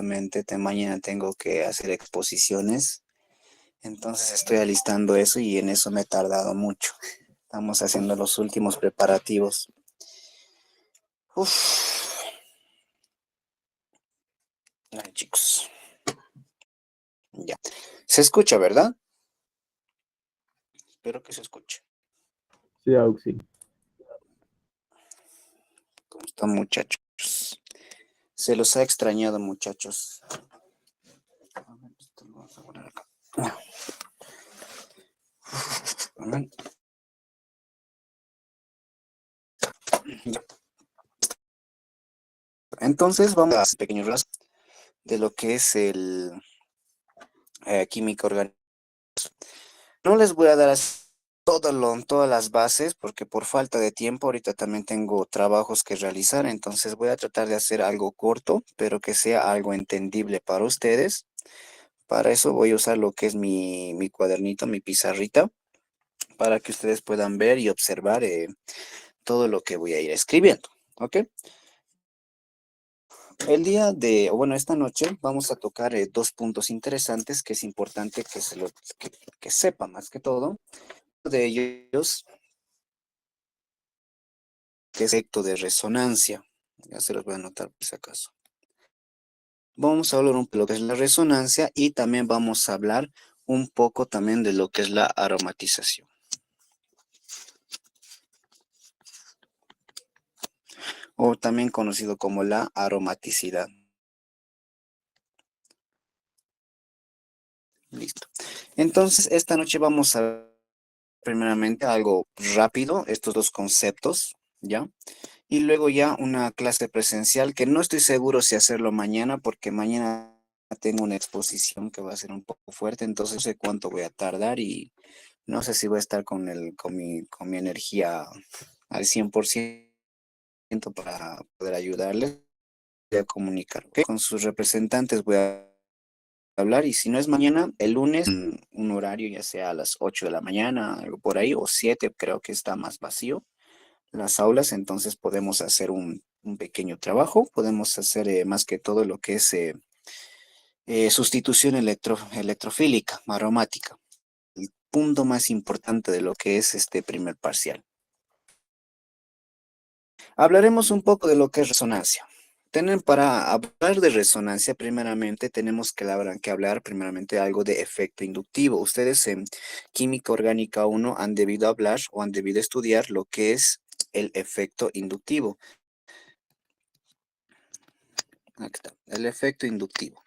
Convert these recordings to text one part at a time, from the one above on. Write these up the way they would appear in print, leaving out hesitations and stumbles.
mañana tengo que hacer exposiciones, entonces estoy alistando eso y en eso me he tardado mucho. Estamos haciendo los últimos preparativos. Uf. Ay, chicos. Ya. Se escucha, ¿verdad? Espero que se escuche. Sí, Auxi. ¿Cómo están, muchachos? Se los ha extrañado, muchachos. A ver, esto lo vamos a poner acá. A ver. Ya. Entonces vamos a hacer pequeños rasgos de lo que es el química orgánica. No les voy a dar todas las bases porque por falta de tiempo ahorita también tengo trabajos que realizar, entonces voy a tratar de hacer algo corto, pero que sea algo entendible para ustedes. Para eso voy a usar lo que es mi cuadernito, mi pizarrita, para que ustedes puedan ver y observar todo lo que voy a ir escribiendo. ¿Ok? Esta noche vamos a tocar dos puntos interesantes que es importante que sepa más que todo. Uno de ellos que es efecto de resonancia. Ya se los voy a anotar por si acaso. Vamos a hablar un poco de lo que es la resonancia y también vamos a hablar un poco también de lo que es la aromatización. O también conocido como la aromaticidad. Listo. Entonces, esta noche vamos a ver primeramente algo rápido, estos dos conceptos, ¿ya? Y luego ya una clase presencial que no estoy seguro si hacerlo mañana porque mañana tengo una exposición que va a ser un poco fuerte, entonces no sé cuánto voy a tardar y no sé si voy a estar con mi energía al 100% para poder ayudarles a comunicar, ¿ok? Con sus representantes voy a hablar y si no es mañana, el lunes, un horario ya sea a las 8 de la mañana, algo por ahí, o 7, creo que está más vacío las aulas, entonces podemos hacer un pequeño trabajo, podemos hacer más que todo lo que es sustitución electrofílica, aromática, el punto más importante de lo que es este primer parcial. Hablaremos un poco de lo que es resonancia. Para hablar de resonancia, primeramente tenemos que hablar primeramente algo de efecto inductivo. Ustedes en Química Orgánica 1 han debido hablar o han debido estudiar lo que es el efecto inductivo. Aquí está, el efecto inductivo.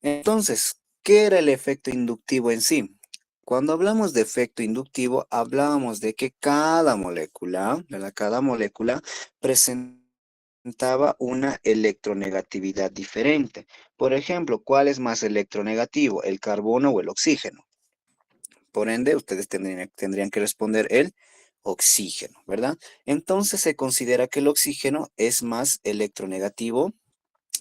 Entonces, ¿qué era el efecto inductivo en sí? Cuando hablamos de efecto inductivo, hablábamos de que cada molécula, ¿verdad? Cada molécula presentaba una electronegatividad diferente. Por ejemplo, ¿cuál es más electronegativo, el carbono o el oxígeno? Por ende, ustedes tendrían que responder el oxígeno, ¿verdad? Entonces se considera que el oxígeno es más electronegativo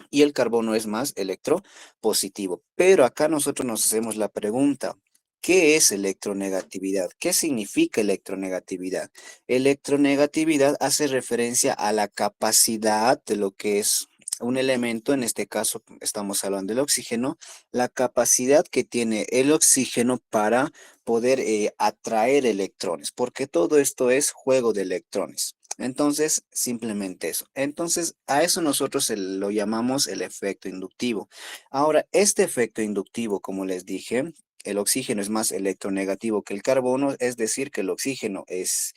y el carbono es más electropositivo. Pero acá nosotros nos hacemos la pregunta, ¿qué es electronegatividad? ¿Qué significa electronegatividad? Electronegatividad hace referencia a la capacidad de lo que es un elemento, en este caso estamos hablando del oxígeno, la capacidad que tiene el oxígeno para poder atraer electrones, porque todo esto es juego de electrones. Entonces, simplemente eso. Entonces, a eso nosotros lo llamamos el efecto inductivo. Ahora, este efecto inductivo, como les dije, el oxígeno es más electronegativo que el carbono, es decir, que el oxígeno es,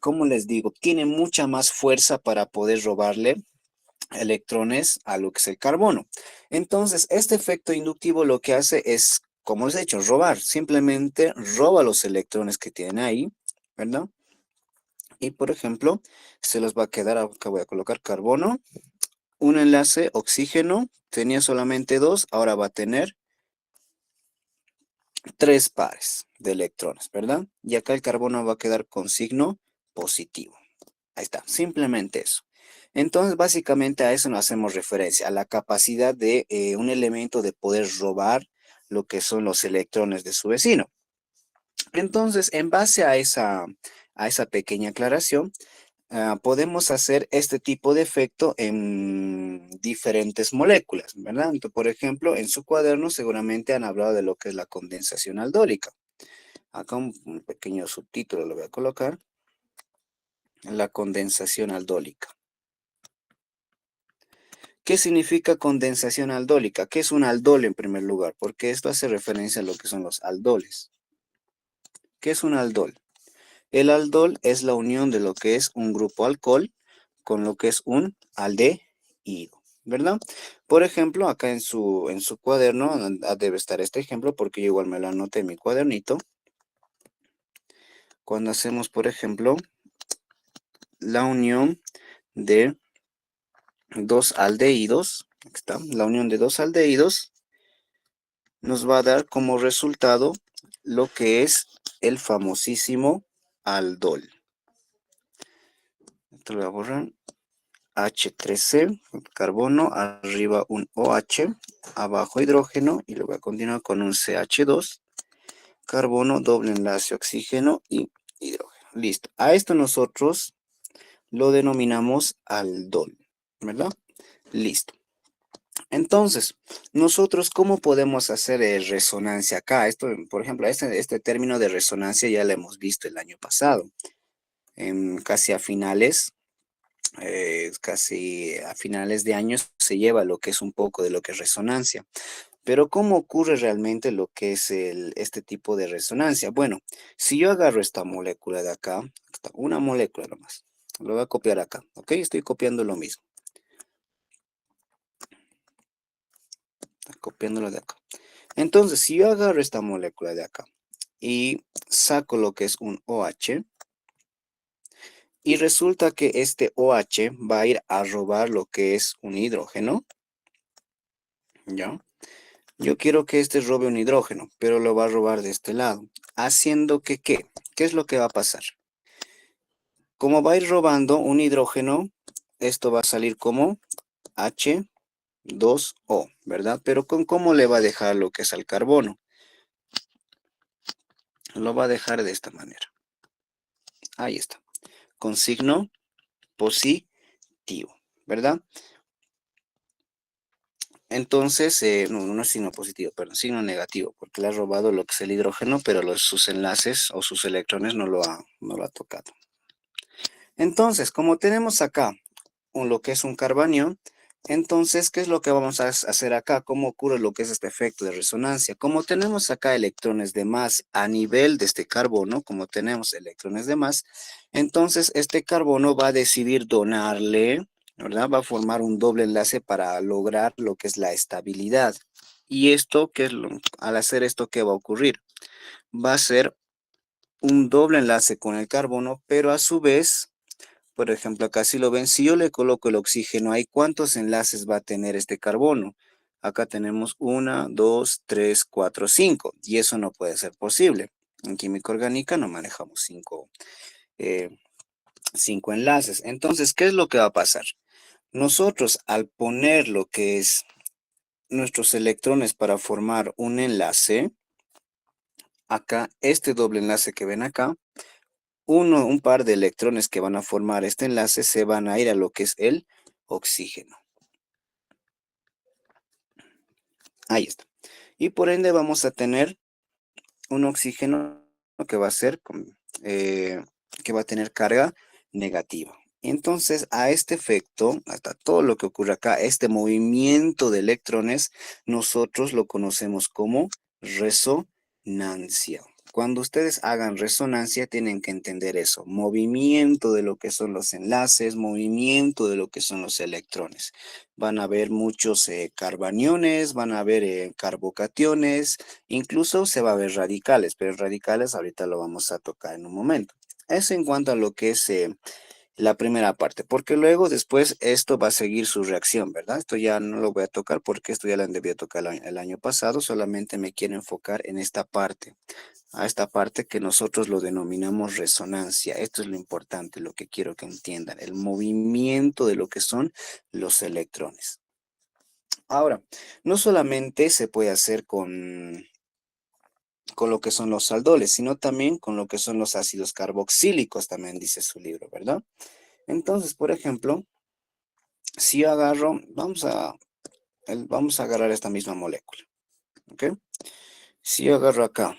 como les digo, tiene mucha más fuerza para poder robarle electrones a lo que es el carbono. Entonces, este efecto inductivo lo que hace es, como les he dicho, robar. Simplemente roba los electrones que tienen ahí, ¿verdad? Y por ejemplo, se los va a quedar, acá voy a colocar carbono, un enlace, oxígeno, tenía solamente dos, ahora va a tener tres pares de electrones, ¿verdad? Y acá el carbono va a quedar con signo positivo. Ahí está, simplemente eso. Entonces, básicamente a eso nos hacemos referencia, a la capacidad de un elemento de poder robar lo que son los electrones de su vecino. Entonces, en base a esa pequeña aclaración, podemos hacer este tipo de efecto en diferentes moléculas, ¿verdad? Entonces, por ejemplo, en su cuaderno seguramente han hablado de lo que es la condensación aldólica. Acá un pequeño subtítulo lo voy a colocar. La condensación aldólica. ¿Qué significa condensación aldólica? ¿Qué es un aldol en primer lugar? Porque esto hace referencia a lo que son los aldoles. ¿Qué es un aldol? El aldol es la unión de lo que es un grupo alcohol con lo que es un aldehído, ¿verdad? Por ejemplo, acá en su cuaderno debe estar este ejemplo porque yo igual me lo anoté en mi cuadernito. Cuando hacemos, por ejemplo, la unión de dos aldehídos, aquí está, la unión de dos aldehídos nos va a dar como resultado lo que es el famosísimo aldol. Esto lo voy a borrar. H3C, carbono, arriba un OH, abajo hidrógeno, y lo voy a continuar con un CH2, carbono, doble enlace, oxígeno y hidrógeno. Listo. A esto nosotros lo denominamos aldol, ¿verdad? Listo. Entonces, nosotros, ¿cómo podemos hacer resonancia acá? Esto, por ejemplo, este término de resonancia ya lo hemos visto el año pasado, casi a finales. Casi a finales de año se lleva lo que es un poco de lo que es resonancia. Pero ¿cómo ocurre realmente lo que es este tipo de resonancia? Bueno, si yo agarro esta molécula de acá, una molécula nomás, lo voy a copiar acá, ¿ok? Estoy copiando lo mismo, copiándolo de acá. Entonces, si yo agarro esta molécula de acá y saco lo que es un OH, y resulta que este OH va a ir a robar lo que es un hidrógeno, ¿ya? Yo quiero que este robe un hidrógeno, pero lo va a robar de este lado. Haciendo que, ¿qué? ¿Qué es lo que va a pasar? Como va a ir robando un hidrógeno, esto va a salir como H2O, ¿verdad? Pero ¿cómo le va a dejar lo que es al carbono? Lo va a dejar de esta manera. Ahí está. Con signo positivo, ¿verdad? Entonces, no es signo positivo, perdón, signo negativo, porque le ha robado lo que es el hidrógeno, pero sus enlaces o sus electrones no lo ha tocado. Entonces, como tenemos acá lo que es un carbanión, entonces, ¿qué es lo que vamos a hacer acá? ¿Cómo ocurre lo que es este efecto de resonancia? Como tenemos acá electrones de más a nivel de este carbono, como tenemos electrones de más, entonces este carbono va a decidir donarle, ¿verdad? Va a formar un doble enlace para lograr lo que es la estabilidad. Y esto, al hacer esto, ¿qué va a ocurrir? Va a ser un doble enlace con el carbono, pero a su vez, por ejemplo, acá si lo ven, si yo le coloco el oxígeno ahí, ¿cuántos enlaces va a tener este carbono? Acá tenemos 1, 2, 3, 4, 5, y eso no puede ser posible. En química orgánica no manejamos eh, 5 enlaces. Entonces, ¿qué es lo que va a pasar? Nosotros al poner lo que es nuestros electrones para formar un enlace, acá, este doble enlace que ven acá, un par de electrones que van a formar este enlace se van a ir a lo que es el oxígeno. Ahí está. Y por ende vamos a tener un oxígeno que va a ser, que va a tener carga negativa. Entonces, a este efecto, hasta todo lo que ocurre acá, este movimiento de electrones, nosotros lo conocemos como resonancia. Cuando ustedes hagan resonancia, tienen que entender eso, movimiento de lo que son los enlaces, movimiento de lo que son los electrones. Van a haber muchos carbaniones, van a haber carbocationes, incluso se va a ver radicales, pero radicales ahorita lo vamos a tocar en un momento. Eso en cuanto a lo que es la primera parte, porque luego después esto va a seguir su reacción, ¿verdad? Esto ya no lo voy a tocar porque esto ya lo debía tocar el año pasado, solamente me quiero enfocar en esta parte, a esta parte que nosotros lo denominamos resonancia. Esto es lo importante, lo que quiero que entiendan, el movimiento de lo que son los electrones. Ahora, no solamente se puede hacer con lo que son los aldoles, sino también con lo que son los ácidos carboxílicos, también dice su libro, ¿verdad? Entonces, por ejemplo, si yo agarro, vamos a agarrar esta misma molécula, ¿ok? Si yo agarro acá,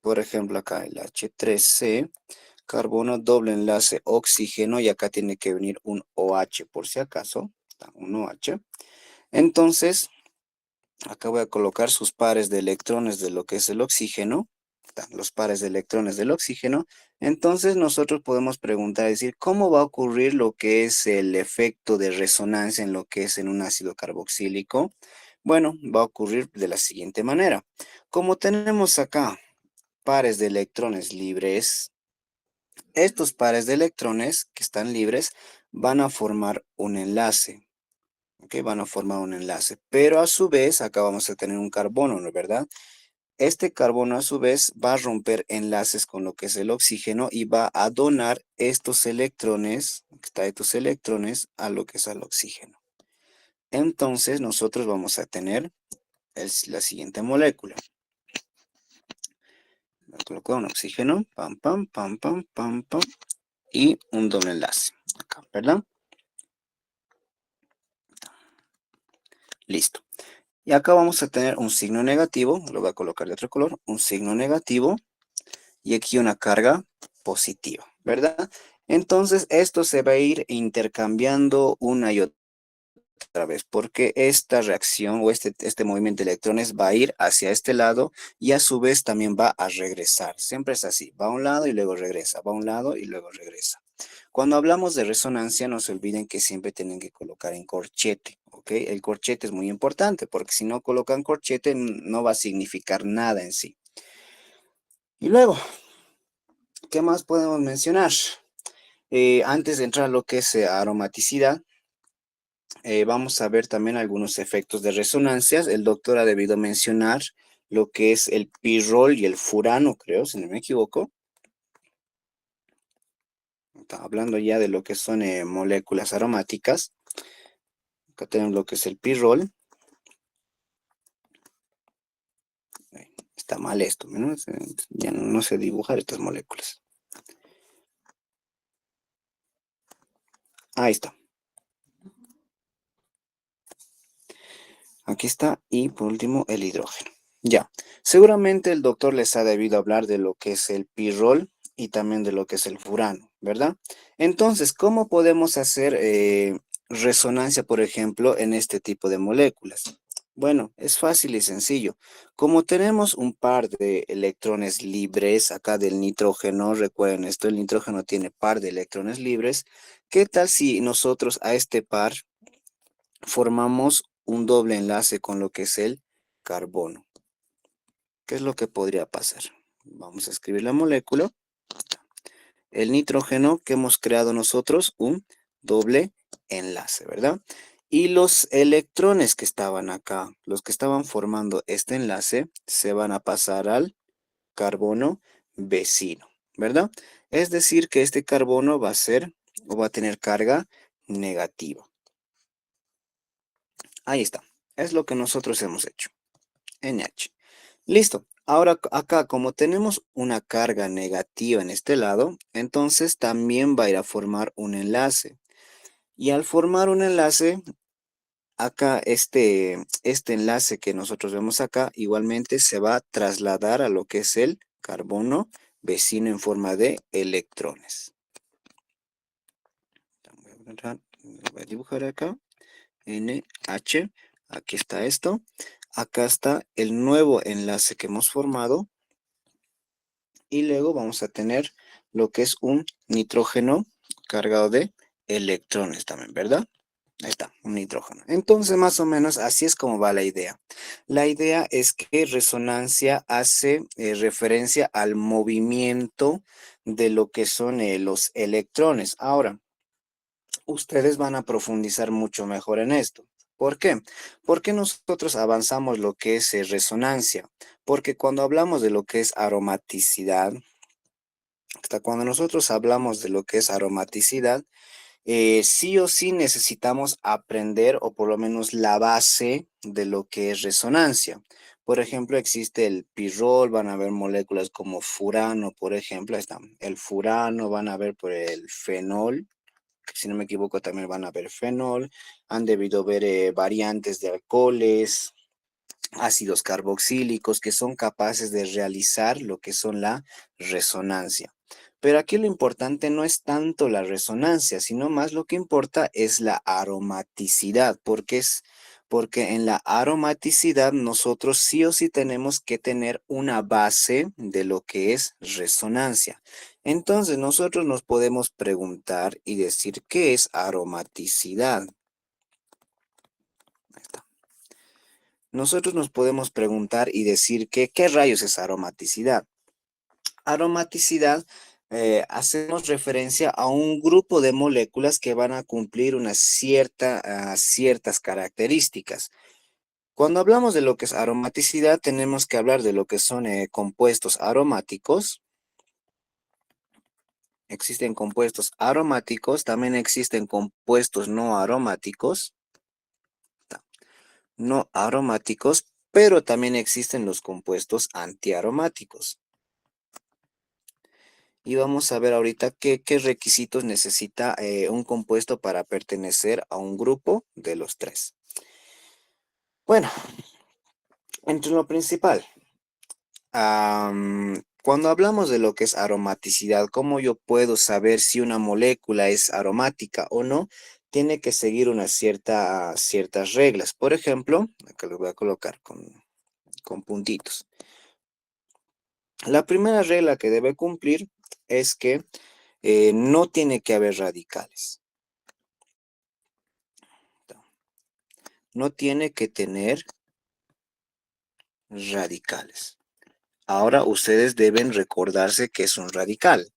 por ejemplo, acá el H3C, carbono, doble enlace, oxígeno, y acá tiene que venir un OH por si acaso, un OH. Entonces, acá voy a colocar sus pares de electrones de lo que es el oxígeno, los pares de electrones del oxígeno. Entonces nosotros podemos preguntar, decir, ¿cómo va a ocurrir lo que es el efecto de resonancia en lo que es en un ácido carboxílico? Bueno, va a ocurrir de la siguiente manera. Como tenemos acá pares de electrones libres, estos pares de electrones que están libres van a formar un enlace. ¿Ok? Van a formar un enlace, pero a su vez acá vamos a tener un carbono, ¿no es verdad? Este carbono a su vez va a romper enlaces con lo que es el oxígeno y va a donar estos electrones, estos electrones a lo que es el oxígeno. Entonces nosotros vamos a tener la siguiente molécula. Voy a colocar un oxígeno, pam, pam, pam, pam, pam, pam, y un doble enlace, acá, ¿verdad? Listo. Y acá vamos a tener un signo negativo, lo voy a colocar de otro color, un signo negativo, y aquí una carga positiva, ¿verdad? Entonces esto se va a ir intercambiando una y otra vez, porque esta reacción o este movimiento de electrones va a ir hacia este lado y a su vez también va a regresar. Siempre es así, va a un lado y luego regresa, va a un lado y luego regresa. Cuando hablamos de resonancia, no se olviden que siempre tienen que colocar en corchete, ¿ok? El corchete es muy importante porque si no colocan corchete no va a significar nada en sí. Y luego, ¿qué más podemos mencionar? Antes de entrar a lo que es aromaticidad, vamos a ver también algunos efectos de resonancias. El doctor ha debido mencionar lo que es el pirrol y el furano, creo, si no me equivoco. Está hablando ya de lo que son moléculas aromáticas. Acá tenemos lo que es el pirrol. Está mal esto, ¿no? Ya no sé dibujar estas moléculas. Ahí está. Aquí está. Y por último, el hidrógeno. Ya. Seguramente el doctor les ha debido hablar de lo que es el pirrol y también de lo que es el furano, ¿verdad? Entonces, ¿cómo podemos hacer resonancia, por ejemplo, en este tipo de moléculas? Bueno, es fácil y sencillo. Como tenemos un par de electrones libres acá del nitrógeno, recuerden esto, el nitrógeno tiene par de electrones libres. ¿Qué tal si nosotros a este par formamos un doble enlace con lo que es el carbono? ¿Qué es lo que podría pasar? Vamos a escribir la molécula. El nitrógeno que hemos creado nosotros, un doble enlace, ¿verdad? Y los electrones que estaban acá, los que estaban formando este enlace, se van a pasar al carbono vecino, ¿verdad? Es decir, que este carbono va a ser o va a tener carga negativa. Ahí está. Es lo que nosotros hemos hecho. NH. Listo. Ahora acá, como tenemos una carga negativa en este lado, entonces también va a ir a formar un enlace. Y al formar un enlace, acá este enlace que nosotros vemos acá, igualmente se va a trasladar a lo que es el carbono vecino en forma de electrones. Voy a dibujar acá, NH, aquí está esto. Acá está el nuevo enlace que hemos formado. Y luego vamos a tener lo que es un nitrógeno cargado de electrones también, ¿verdad? Ahí está, un nitrógeno. Entonces, más o menos así es como va la idea. La idea es que resonancia hace referencia al movimiento de lo que son los electrones. Ahora, ustedes van a profundizar mucho mejor en esto. ¿Por qué? Porque nosotros avanzamos lo que es resonancia. Porque cuando hablamos de lo que es aromaticidad, hasta cuando nosotros hablamos de lo que es aromaticidad, sí o sí necesitamos aprender o por lo menos la base de lo que es resonancia. Por ejemplo, existe el pirrol, van a haber moléculas como furano, por ejemplo, ahí está el furano, van a ver por el fenol, si no me equivoco también van a ver fenol, han debido ver variantes de alcoholes, ácidos carboxílicos que son capaces de realizar lo que son la resonancia. Pero aquí lo importante no es tanto la resonancia, sino más lo que importa es la aromaticidad, porque en la aromaticidad nosotros sí o sí tenemos que tener una base de lo que es resonancia. Entonces nosotros nos podemos preguntar y decir, ¿qué es aromaticidad? Ahí está. Nosotros nos podemos preguntar y decir que, ¿qué rayos es aromaticidad? Aromaticidad, hacemos referencia a un grupo de moléculas que van a cumplir ciertas características. Cuando hablamos de lo que es aromaticidad, tenemos que hablar de lo que son compuestos aromáticos. Existen compuestos aromáticos, también existen compuestos no aromáticos. No aromáticos, pero también existen los compuestos antiaromáticos. Y vamos a ver ahorita qué requisitos necesita un compuesto para pertenecer a un grupo de los tres. Bueno, entre lo principal, cuando hablamos de lo que es aromaticidad, ¿cómo yo puedo saber si una molécula es aromática o no? Tiene que seguir ciertas reglas. Por ejemplo, acá lo voy a colocar con puntitos. La primera regla que debe cumplir es que no tiene que haber radicales. No tiene que tener radicales. Ahora ustedes deben recordarse que es un radical.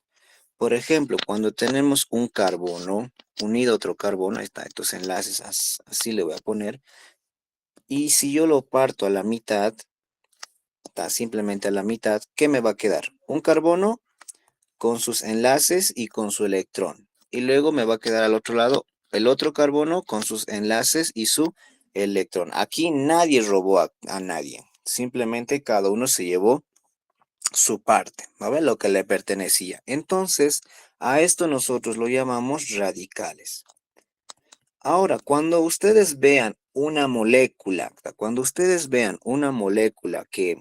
Por ejemplo, cuando tenemos un carbono unido a otro carbono, ahí está, estos enlaces, así le voy a poner. Y si yo lo parto a la mitad, está simplemente a la mitad, ¿qué me va a quedar? Un carbono con sus enlaces y con su electrón. Y luego me va a quedar al otro lado el otro carbono con sus enlaces y su electrón. Aquí nadie robó a nadie. Simplemente cada uno se llevó su parte, ¿va a ver? Lo que le pertenecía. Entonces, a esto nosotros lo llamamos radicales. Ahora, cuando ustedes vean una molécula que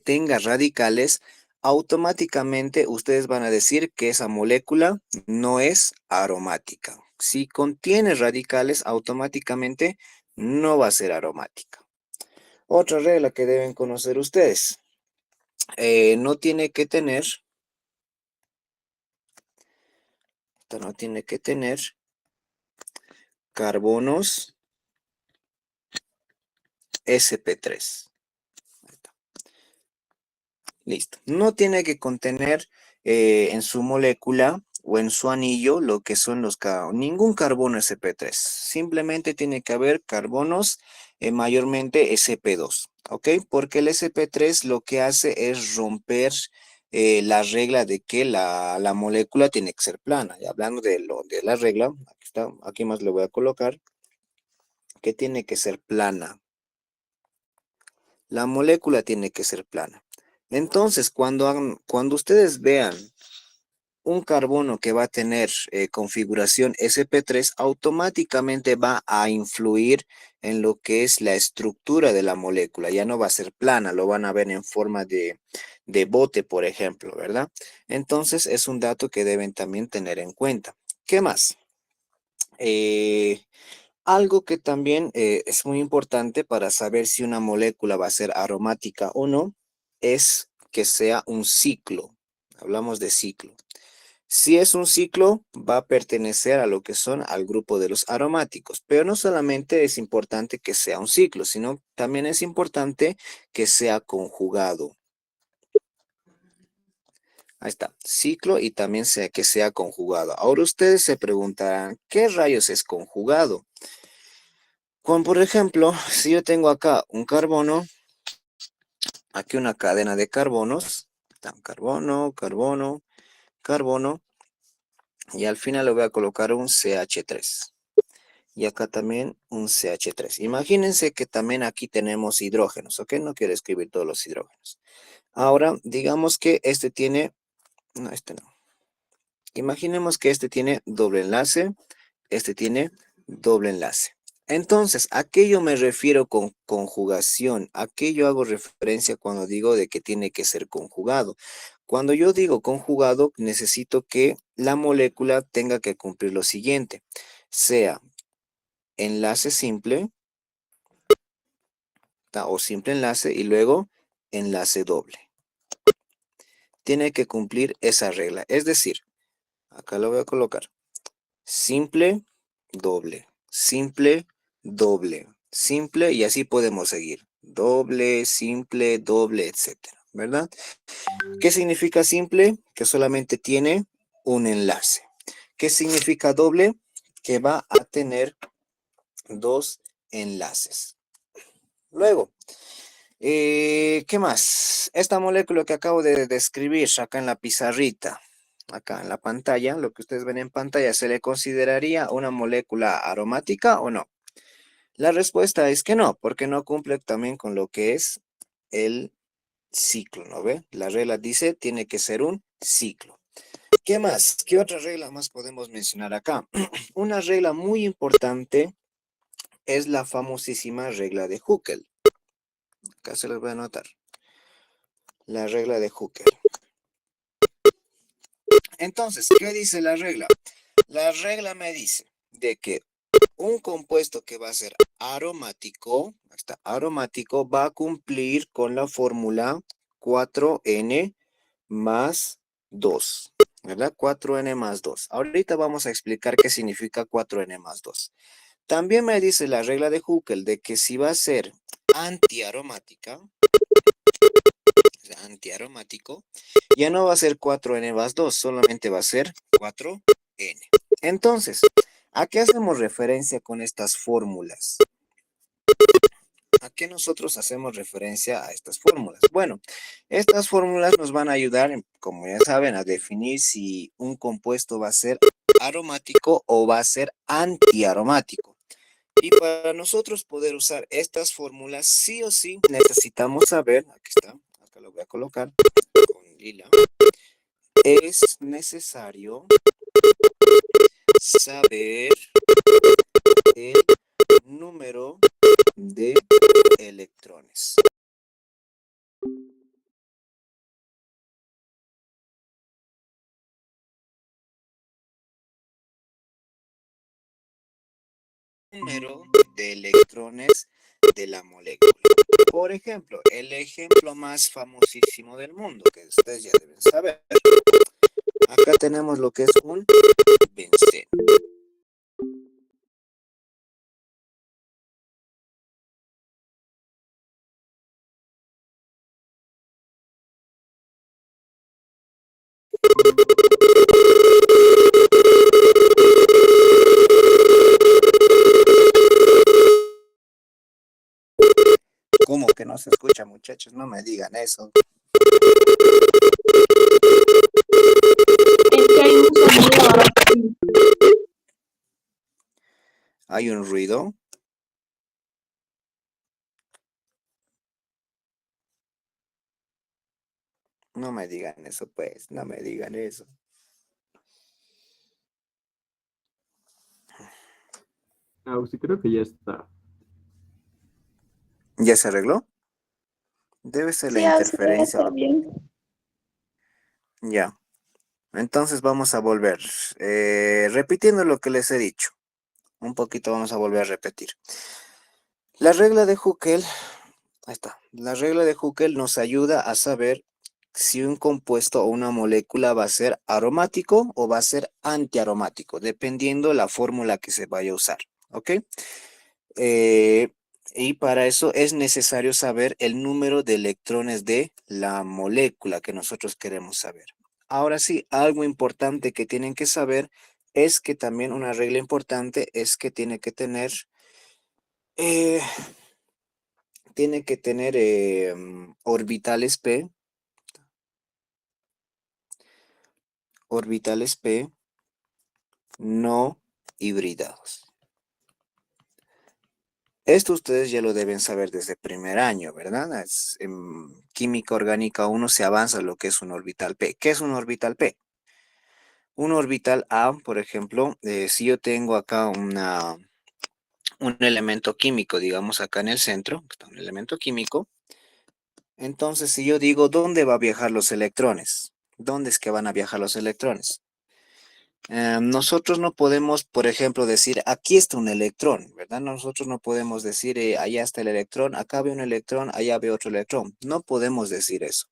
tenga radicales, automáticamente ustedes van a decir que esa molécula no es aromática. Si contiene radicales, automáticamente no va a ser aromática. Otra regla que deben conocer ustedes, no tiene que tener carbonos sp3. Listo. No tiene que contener en su molécula o en su anillo lo que son ningún carbono sp3. Simplemente tiene que haber carbonos mayormente sp2. ¿Ok? Porque el sp3 lo que hace es romper la regla de que la molécula tiene que ser plana. Y hablando de la regla, aquí está, aquí más le voy a colocar, que tiene que ser plana. La molécula tiene que ser plana. Entonces, cuando ustedes vean un carbono que va a tener configuración sp3, automáticamente va a influir en lo que es la estructura de la molécula. Ya no va a ser plana, lo van a ver en forma de bote, por ejemplo, ¿verdad? Entonces, es un dato que deben también tener en cuenta. ¿Qué más? Algo que también es muy importante para saber si una molécula va a ser aromática o no, es que sea un ciclo. Hablamos de ciclo. Si es un ciclo, va a pertenecer a lo que son al grupo de los aromáticos. Pero no solamente es importante que sea un ciclo, sino también es importante que sea conjugado. Ahí está, ciclo y también que sea conjugado. Ahora ustedes se preguntarán, ¿qué rayos es conjugado? Por ejemplo, si yo tengo acá un carbono, aquí una cadena de carbonos, carbono, carbono, carbono, y al final le voy a colocar un CH3. Y acá también un CH3. Imagínense que también aquí tenemos hidrógenos, ¿ok? No quiero escribir todos los hidrógenos. Ahora, digamos que este tiene, no, este no. Imaginemos que este tiene doble enlace, este tiene doble enlace. Entonces, ¿a qué yo me refiero con conjugación? ¿A qué yo hago referencia cuando digo de que tiene que ser conjugado? Cuando yo digo conjugado, necesito que la molécula tenga que cumplir lo siguiente. Sea enlace simple, o simple enlace, y luego enlace doble. Tiene que cumplir esa regla. Es decir, acá lo voy a colocar. Simple, doble, simple, doble, simple, y así podemos seguir. Doble, simple, doble, etcétera, ¿verdad? ¿Qué significa simple? Que solamente tiene un enlace. ¿Qué significa doble? Que va a tener dos enlaces. Luego, ¿qué más? Esta molécula que acabo de describir acá en la pizarrita, acá en la pantalla, lo que ustedes ven en pantalla, ¿se le consideraría una molécula aromática o no? La respuesta es que no, porque no cumple también con lo que es el ciclo, ¿no ve? La regla dice, tiene que ser un ciclo. ¿Qué más? ¿Qué otra regla más podemos mencionar acá? Una regla muy importante es la famosísima regla de Huckel. Acá se las voy a anotar. La regla de Huckel. Entonces, ¿qué dice la regla? La regla me dice de que un compuesto que va a ser aromático, está aromático, va a cumplir con la fórmula 4N más 2, ¿verdad? 4N más 2. Ahorita vamos a explicar qué significa 4N más 2. También me dice la regla de Huckel de que si va a ser antiaromática, antiaromático, ya no va a ser 4N más 2, solamente va a ser 4N. Entonces, ¿a qué hacemos referencia con estas fórmulas? ¿A qué nosotros hacemos referencia a estas fórmulas? Bueno, estas fórmulas nos van a ayudar, como ya saben, a definir si un compuesto va a ser aromático o va a ser antiaromático. Y para nosotros poder usar estas fórmulas, sí o sí, necesitamos saber, aquí está, acá lo voy a colocar con lila, es necesario saber el número de electrones. Número de electrones de la molécula. Por ejemplo, el ejemplo más famosísimo del mundo, que ustedes ya deben saber. Acá tenemos lo que es un benceno. ¿Cómo que no se escucha, muchachos? No me digan eso. Es que hay un sonido aquí. ¿Hay un ruido? No me digan eso, pues. No me digan eso. Auxi, creo que ya está. ¿Ya se arregló? Debe ser la Sí, así debe interferencia. estar bien. Ya. Entonces vamos a volver. Repitiendo lo que les he dicho. Un poquito vamos a volver a repetir. La regla de Huckel, ahí está. La regla de Huckel nos ayuda a saber si un compuesto o una molécula va a ser aromático o va a ser antiaromático, dependiendo la fórmula que se vaya a usar. ¿Ok? Eh, y para eso es necesario saber el número de electrones de la molécula que nosotros queremos saber. Ahora sí, algo importante que tienen que saber es que también una regla importante es que eh, tiene que tener orbitales P no hibridados. Esto ustedes ya lo deben saber desde primer año, ¿verdad? En química orgánica 1 se avanza lo que es un orbital P. ¿Qué es un orbital P? Un orbital A, por ejemplo, si yo tengo acá un elemento químico, digamos acá en el centro, está un elemento químico, entonces si yo digo, ¿dónde va a viajar los electrones? ¿Dónde es que van a viajar los electrones? Nosotros no podemos, por ejemplo, decir, aquí está un electrón, ¿verdad? Nosotros no podemos decir, allá está el electrón, acá veo un electrón, allá veo otro electrón. No podemos decir eso.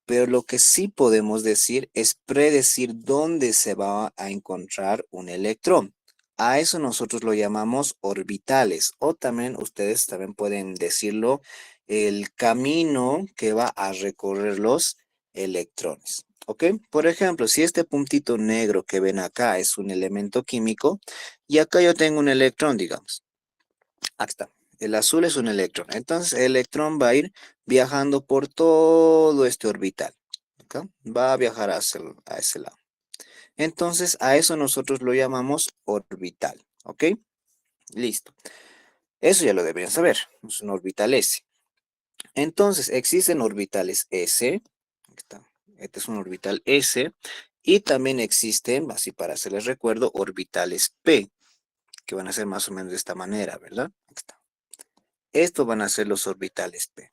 Pero lo que sí podemos decir es predecir dónde se va a encontrar un electrón. A eso nosotros lo llamamos orbitales, o también ustedes también pueden decirlo, el camino que va a recorrer los electrones. ¿Ok? Por ejemplo, si este puntito negro que ven acá es un elemento químico, y acá yo tengo un electrón, digamos. Aquí está. El azul es un electrón. Entonces, el electrón va a ir viajando por todo este orbital. ¿Ok? Va a viajar a ese lado. Entonces, a eso nosotros lo llamamos orbital. ¿Ok? Listo. Eso ya lo deberían saber. Es un orbital S. Entonces, existen orbitales S. Aquí está. Este es un orbital S. Y también existen, así para hacerles recuerdo, orbitales P, que van a ser más o menos de esta manera, ¿verdad? Aquí está. Estos van a ser los orbitales P.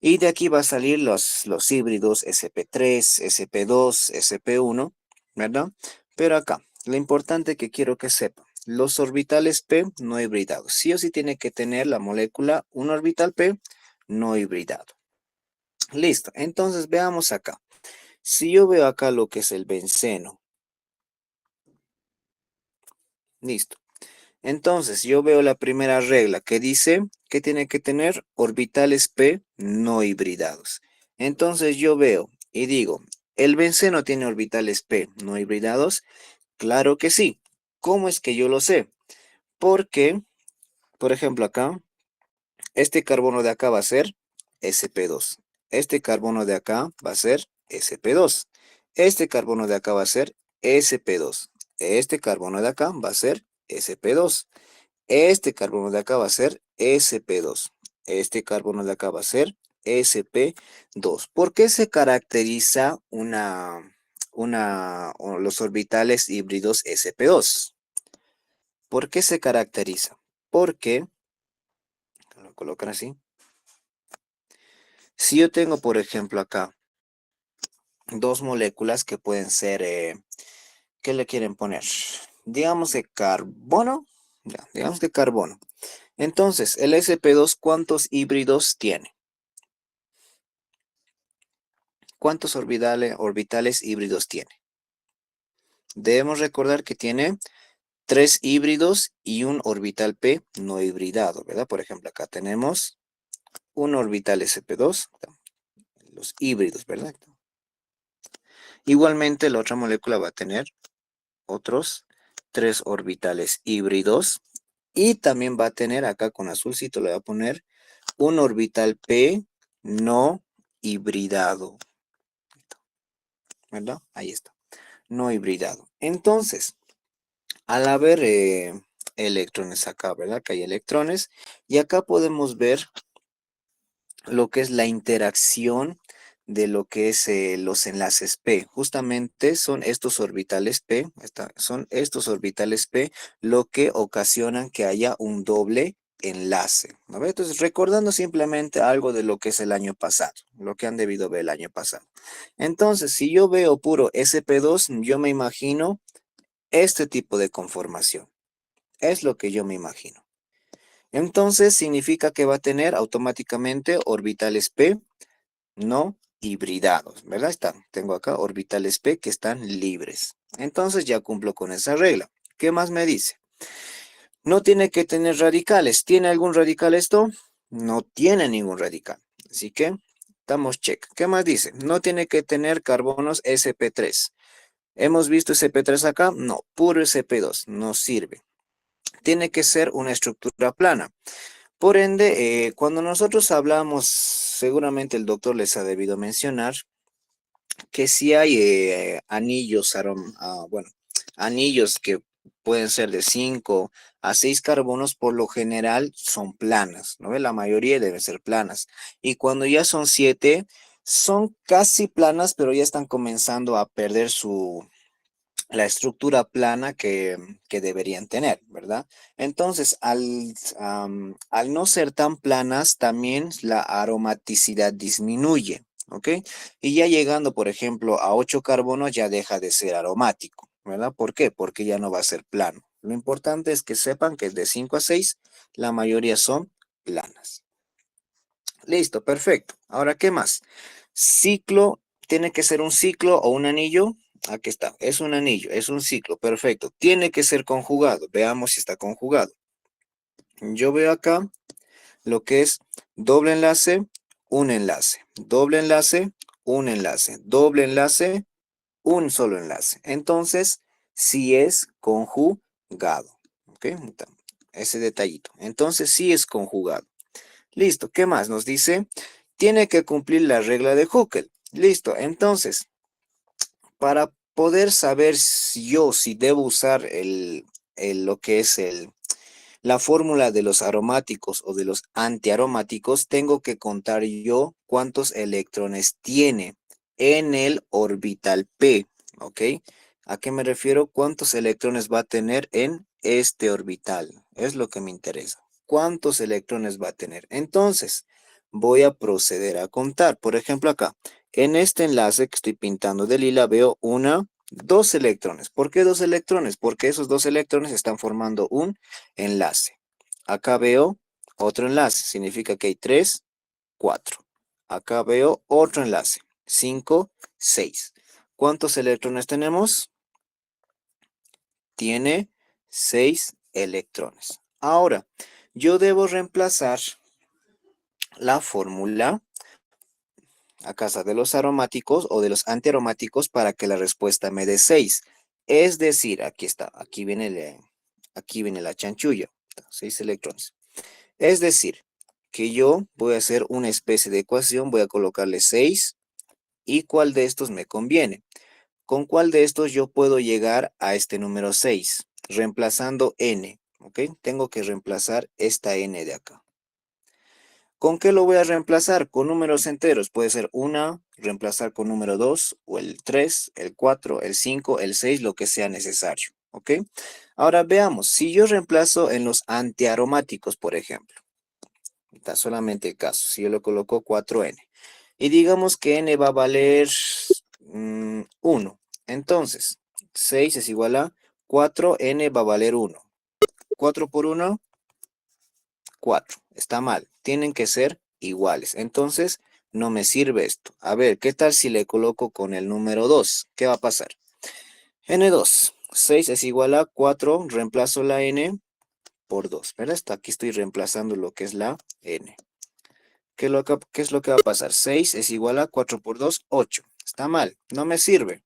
Y de aquí va a salir los híbridos SP3, SP2, SP1, ¿verdad? Pero acá, lo importante que quiero que sepan, los orbitales P no hibridados. Sí o sí tiene que tener la molécula un orbital P no hibridado. Listo, entonces veamos acá. Si yo veo acá lo que es el benceno, listo. Entonces yo veo la primera regla que dice que tiene que tener orbitales P no hibridados. Entonces yo veo y digo, ¿el benceno tiene orbitales P no hibridados? Claro que sí. ¿Cómo es que yo lo sé? Porque, por ejemplo, acá, este carbono de acá va a ser sp2. Este carbono de acá va a ser sp2. Este carbono de acá va a ser sp2. Este carbono de acá va a ser sp2. Este carbono de acá va a ser sp2. Este carbono de acá va a ser sp2. ¿Por qué se caracteriza o los orbitales híbridos sp2? ¿Por qué se caracteriza? Porque, lo colocan así. Si yo tengo, por ejemplo, acá dos moléculas que pueden ser, ¿qué le quieren poner? Digamos de carbono. Ya, digamos de carbono. Entonces, el sp2, ¿cuántos híbridos tiene? ¿Cuántos orbitales híbridos tiene? Debemos recordar que tiene 3 híbridos y un orbital P no hibridado, ¿verdad? Por ejemplo, acá tenemos un orbital sp2, los híbridos, ¿verdad? Igualmente, la otra molécula va a tener otros 3 orbitales híbridos y también va a tener, acá con azulcito le voy a poner, un orbital P no hibridado, ¿verdad? Ahí está, no hibridado. Entonces, al haber electrones acá, ¿verdad? Que hay electrones. Y acá podemos ver lo que es la interacción de lo que es los enlaces P. Justamente son estos orbitales P, son estos orbitales P lo que ocasionan que haya un doble enlace, ¿no ve? Entonces, recordando simplemente algo de lo que es el año pasado, lo que han debido ver el año pasado. Entonces, si yo veo puro sp2, yo me imagino este tipo de conformación. Es lo que yo me imagino. Entonces significa que va a tener automáticamente orbitales P no hibridados, ¿verdad? Tengo acá orbitales P que están libres. Entonces ya cumplo con esa regla. ¿Qué más me dice? No tiene que tener radicales. ¿Tiene algún radical esto? No tiene ningún radical. Así que damos check. ¿Qué más dice? No tiene que tener carbonos sp3. ¿Hemos visto sp3 acá? No, puro sp2. No sirve. Tiene que ser una estructura plana. Por ende, cuando nosotros hablamos, seguramente el doctor les ha debido mencionar que si hay anillos, bueno, anillos que pueden ser de 5 a 6 carbonos, por lo general son planas, ¿no ve? La mayoría deben ser planas. Y cuando ya son 7, son casi planas, pero ya están comenzando a perder la estructura plana que deberían tener, ¿verdad? Entonces, al no ser tan planas, también la aromaticidad disminuye, ¿ok? Y ya llegando, por ejemplo, a 8 carbonos, ya deja de ser aromático, ¿verdad? ¿Por qué? Porque ya no va a ser plano. Lo importante es que sepan que de 5 a 6, la mayoría son planas. Listo, perfecto. Ahora, ¿qué más? Ciclo, ¿tiene que ser un ciclo o un anillo? Aquí está, es un anillo, es un ciclo, perfecto. Tiene que ser conjugado, veamos si está conjugado. Yo veo acá lo que es doble enlace, un enlace, doble enlace, un enlace, doble enlace, un solo enlace. Entonces, sí es conjugado. ¿Ok? Ese detallito. Entonces, sí es conjugado. Listo, ¿qué más nos dice? Tiene que cumplir la regla de Huckel. Listo, entonces, para poder saber si debo usar lo que es la fórmula de los aromáticos o de los antiaromáticos, tengo que contar yo cuántos electrones tiene en el orbital P, ¿ok? ¿A qué me refiero? ¿Cuántos electrones va a tener en este orbital? Es lo que me interesa. ¿Cuántos electrones va a tener? Entonces, voy a proceder a contar. Por ejemplo, acá, en este enlace que estoy pintando de lila, veo dos electrones. ¿Por qué dos electrones? Porque esos dos electrones están formando un enlace. Acá veo otro enlace, significa que hay 3, 4. Acá veo otro enlace, 5, 6. ¿Cuántos electrones tenemos? Tiene 6 electrones. Ahora, yo debo reemplazar la fórmula a casa de los aromáticos o de los antiaromáticos para que la respuesta me dé 6. Es decir, aquí está, aquí viene la chanchulla, 6 electrones. Es decir, que yo voy a hacer una especie de ecuación, voy a colocarle 6 y cuál de estos me conviene. ¿Con cuál de estos yo puedo llegar a este número 6? Reemplazando n, ¿ok? Tengo que reemplazar esta n de acá. ¿Con qué lo voy a reemplazar? Con números enteros. Puede ser 1, reemplazar con número 2, o el 3, el 4, el 5, el 6, lo que sea necesario, ¿ok? Ahora veamos, si yo reemplazo en los antiaromáticos, por ejemplo. Está solamente el caso. Si yo le coloco 4n. Y digamos que n va a valer 1. Entonces, 6 es igual a 4n va a valer 1. 4 por 1, 4. Está mal. Tienen que ser iguales. Entonces, no me sirve esto. A ver, ¿qué tal si le coloco con el número 2? ¿Qué va a pasar? n2. 6 es igual a 4. Reemplazo la n por 2. ¿Verdad? Aquí estoy reemplazando lo que es la n. ¿Qué es lo que va a pasar? 6 es igual a 4 por 2, 8. Está mal, no me sirve,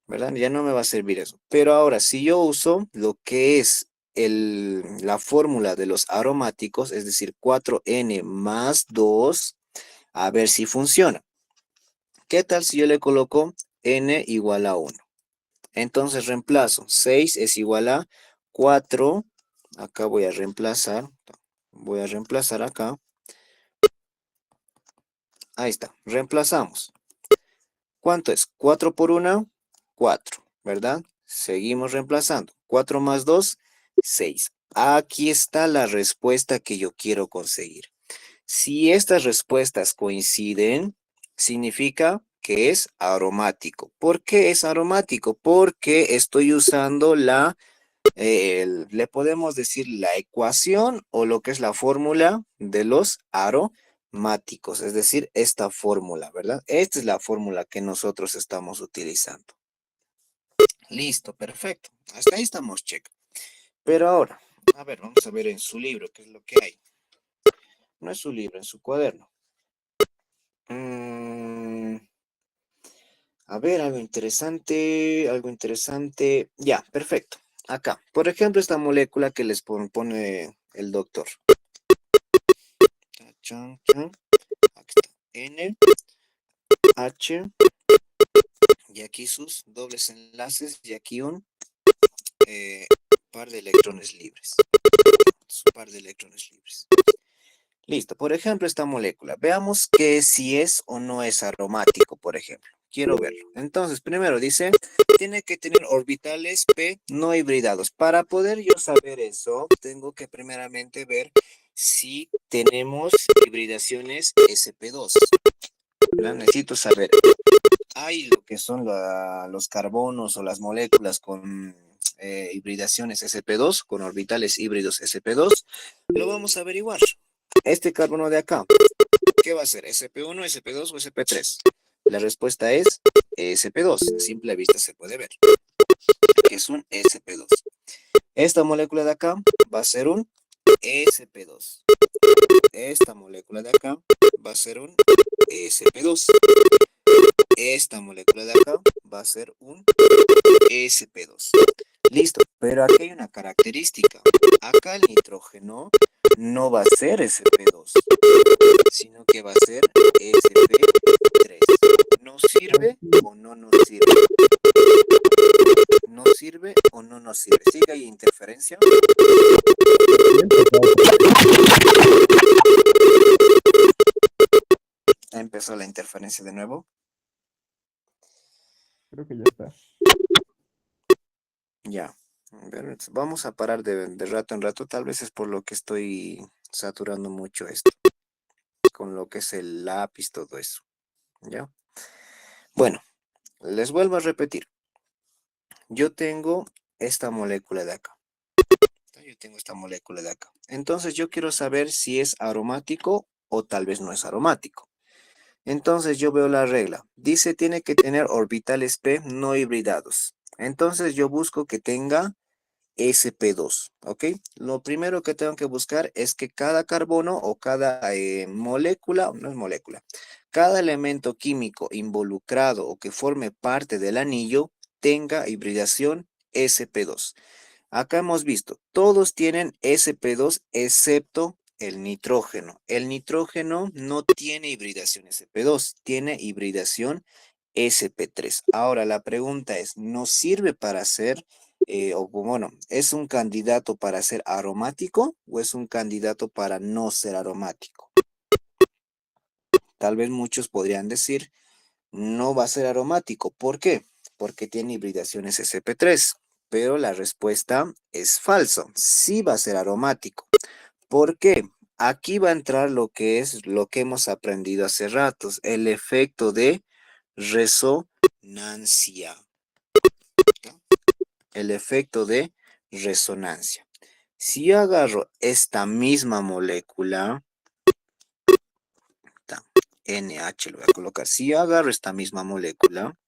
¿verdad? Ya no me va a servir eso. Pero ahora, si yo uso lo que es la fórmula de los aromáticos, es decir, 4n más 2, a ver si funciona. ¿Qué tal si yo le coloco n igual a 1? Entonces reemplazo. 6 es igual a 4. Acá voy a reemplazar. Voy a reemplazar acá. Ahí está, reemplazamos. ¿Cuánto es? 4 por 1, 4, ¿verdad? Seguimos reemplazando. 4 más 2, 6. Aquí está la respuesta que yo quiero conseguir. Si estas respuestas coinciden, significa que es aromático. ¿Por qué es aromático? Porque estoy usando le podemos decir la ecuación o lo que es la fórmula de los aromáticos, es decir, esta fórmula, ¿verdad? Esta es la fórmula que nosotros estamos utilizando. Listo, perfecto. Hasta ahí estamos, check. Pero ahora, a ver, vamos a ver en su libro qué es lo que hay. No es su libro, en su cuaderno. A ver, algo interesante, algo interesante. Ya, perfecto. Acá, por ejemplo, esta molécula que les pone el doctor. Chan, chan. Aquí está. N, H, y aquí sus dobles enlaces, y aquí un eh, par de electrones libres. Un par de electrones libres. Listo. Por ejemplo, esta molécula. Veamos que si es o no es aromático, por ejemplo. quiero verlo. Entonces, primero dice, tiene que tener orbitales p no hibridados. Para poder yo saber eso, tengo que primeramente ver si tenemos hibridaciones sp2. ¿Verdad? Necesito saber, hay lo que son los carbonos o las moléculas con hibridaciones sp2, con orbitales híbridos sp2. Lo vamos a averiguar. Este carbono de acá, ¿qué va a ser? ¿SP1, SP2 o SP3? La respuesta es SP2. A simple vista se puede ver que es un SP2. Esta molécula de acá va a ser un SP2. Esta molécula de acá va a ser un SP2. Esta molécula de acá va a ser un SP2. Listo, pero aquí hay una característica. Acá el nitrógeno no va a ser sp2, sino que va a ser sp3. ¿Nos sirve o no nos sirve? ¿Nos sirve o no nos sirve? ¿Sigue ahí interferencia? Empezó la interferencia de nuevo. Creo que ya está. Ya. A ver, vamos a parar de rato en rato. Tal vez es por lo que estoy saturando mucho esto. Con lo que es el lápiz, todo eso. ¿Ya? Bueno, les vuelvo a repetir. Yo tengo esta molécula de acá. Yo tengo esta molécula de acá. Entonces yo quiero saber si es aromático o tal vez no es aromático. Entonces yo veo la regla. Dice tiene que tener orbitales p no hibridados. Entonces yo busco que tenga sp2, ¿ok? Lo primero que tengo que buscar es que cada carbono o cada molécula, no es molécula, cada elemento químico involucrado o que forme parte del anillo tenga hibridación sp2. Acá hemos visto, todos tienen sp2 excepto el nitrógeno. El nitrógeno no tiene hibridación sp2, tiene hibridación sp3. Ahora la pregunta es, ¿nos sirve para hacer, o bueno, es un candidato para ser aromático o es un candidato para no ser aromático? Tal vez muchos podrían decir, no va a ser aromático. ¿Por qué? Porque tiene hibridaciones sp3. Pero la respuesta es falso. Sí va a ser aromático. ¿Por qué? Aquí va a entrar lo que es lo que hemos aprendido hace ratos, el efecto de resonancia. El efecto de resonancia. Si yo agarro esta misma molécula, NH lo voy a colocar. Si yo agarro esta misma molécula,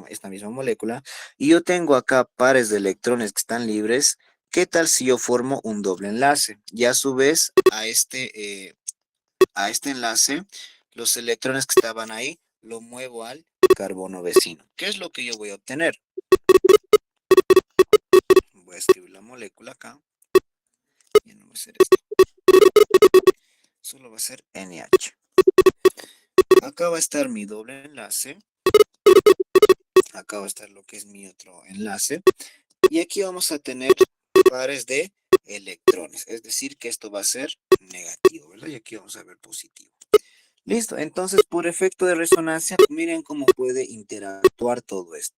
esta misma molécula, y yo tengo acá pares de electrones que están libres, ¿qué tal si yo formo un doble enlace? Y a su vez, a este enlace, los electrones que estaban ahí, lo muevo al carbono vecino. ¿Qué es lo que yo voy a obtener? Voy a escribir la molécula acá. Ya no va a ser esto. Solo va a ser NH. Acá va a estar mi doble enlace. Acá va a estar lo que es mi otro enlace. Y aquí vamos a tener pares de electrones. Es decir, que esto va a ser negativo, ¿verdad? Y aquí vamos a ver positivo. Listo, entonces por efecto de resonancia, miren cómo puede interactuar todo esto,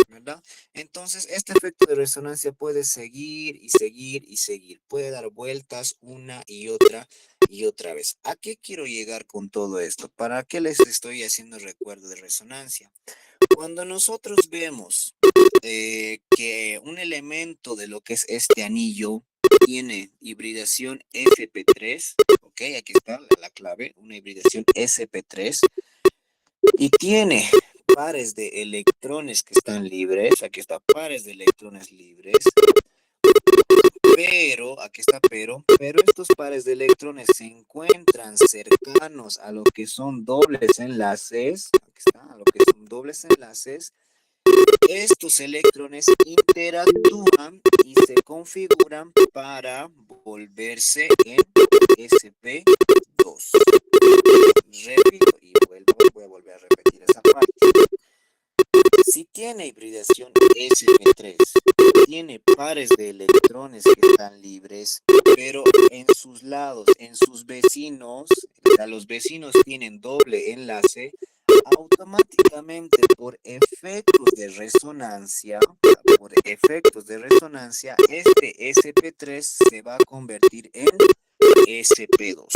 ¿verdad? Entonces este efecto de resonancia puede seguir y seguir y seguir, puede dar vueltas una y otra vez. ¿A qué quiero llegar con todo esto? ¿Para qué les estoy haciendo recuerdo de resonancia? Cuando nosotros vemos que un elemento de lo que es este anillo tiene hibridación sp3, ok, aquí está la clave, una hibridación sp3, y tiene pares de electrones que están libres, aquí está pares de electrones libres, pero, aquí está pero estos pares de electrones se encuentran cercanos a lo que son dobles enlaces, aquí está, a lo que son dobles enlaces. Estos electrones interactúan y se configuran para volverse en sp2. Repito y voy a volver a repetir esa parte. Si tiene hibridación sp3, tiene pares de electrones que están libres, pero en sus lados, en sus vecinos, los vecinos tienen doble enlace, automáticamente por efectos de resonancia, este SP3 se va a convertir en SP2.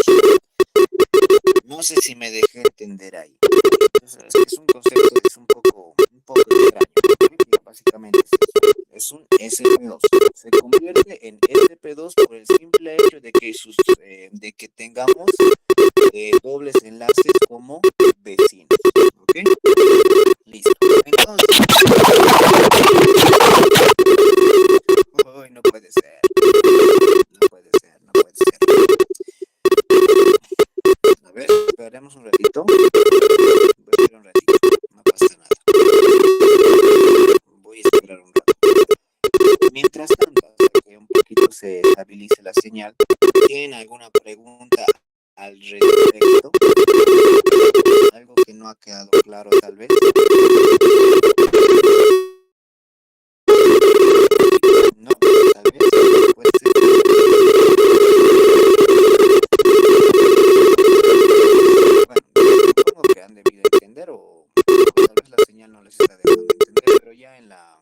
No sé si me dejé entender ahí. Es un concepto, es un poco extraño. ¿Sí? Básicamente es un SP2. Se convierte en SP2 por el simple hecho de que, de que tengamos dobles enlaces como vecinos. ¿Ok? Listo. Entonces, uy, no puede ser. No puede ser, no puede ser. A ver, esperemos un ratito. Voy a esperar un ratito. No pasa nada. Voy a esperar un rato. Mientras tanto, hasta que un poquito se estabilice la señal, ¿tienen alguna pregunta al respecto? Algo que no ha quedado claro, tal vez. No, tal vez puede ser. Bueno, supongo que han debido entender o tal vez la señal no les está dejando entender, pero ya en la